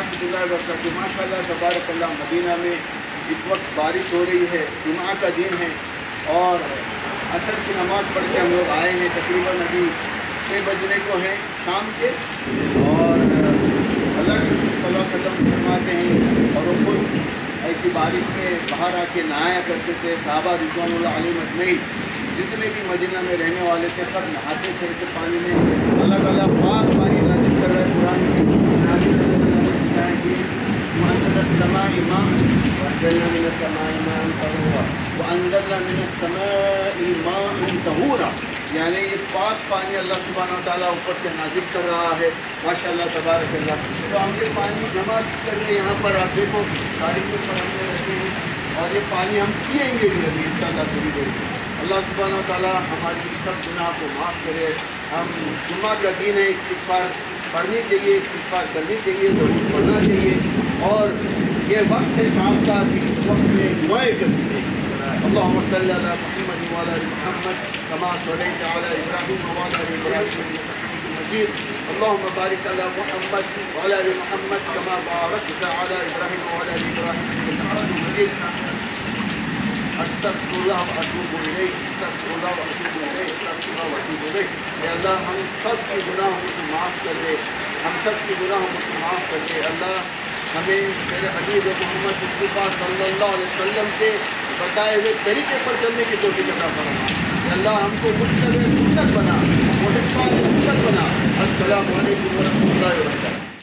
ورحمۃ اللہ وبرکاتہ۔ ماشاء اللہ تبارک اللہ، مدینہ میں اس وقت بارش ہو رہی ہے، جمعہ کا دن ہے اور عصر کی نماز پڑھ کے ہم لوگ آئے ہیں۔ تقریباً ابھی 6 بجنے کو ہیں شام کے، اور اللہ کے رسول صلی اللہ علیہ وسلم فرماتے ہیں اور وہ خود ایسی بارش میں باہر آ کے نہایا کرتے تھے۔ صحابہ رضوان اللہ علیہم اجمعین جتنے بھی مدینہ میں رہنے والے تھے سب نہاتے تھے اسے پانی میں۔ اللہ تعالیٰ پاک پانی نازل کر رہے قرآن میں، نازل وأنزلنا السماء ماء وأنزلنا من السماء ماء طهورا وأنزلنا من السماء ماء طهورا، یعنی یہ پاک پانی اللہ سبحانہ وتعالیٰ اوپر سے نازل کر رہا ہے۔ ماشاء اللہ تبارک اللہ۔ تو ہم یہ پانی جمع کر کے یہاں پر آپ دیکھو تاریخ پر ہم نے رکھے ہیں، اور یہ پانی ہم پیئیں گے بھی ابھی انشاءاللہ تھوڑی دیر میں۔ اللہ سبحانہ وتعالیٰ ہماری سب گناہ کو معاف کرے۔ ہم جمعہ کا دن ہے، استغفار پڑھنی چاہیے، استغفار کرنی چاہیے، ضرور پڑھنا چاہیے، اور یہ وقت ہے شام کا بھی، اس وقت میں دعائیں کرنی چاہیے۔ اللہم صلی علی محمد وعلی آل محمد کما صلیت علی ابراہیم وعلی آل ابراہیم انک حمید مجید۔ اللہم بارک علی محمد وعلی آل محمد کما بارکت علی ابراہیم وعلی آل ابراہیم انک حمید مجید۔ استغفر اللہ و اتوب الیہ، استغفر اللہ و اتوب الیہ، استغفر اللہ و اتوب الیہ۔ اے اللہ ہم سب کے گناہوں کو معاف کر دے، ہم سب کے گناہوں کو معاف کر دے۔ اللہ ہمیں میرے حبیب محمد مصطفیٰ صلی اللہ علیہ وسلم کے بتائے ہوئے طریقے پر چلنے کی توفیق عطا فرما۔ اے اللہ ہم کو متبع سنت بنا، محب سنت بنا۔ السلام علیکم ورحمۃ اللہ وبرکاتہ۔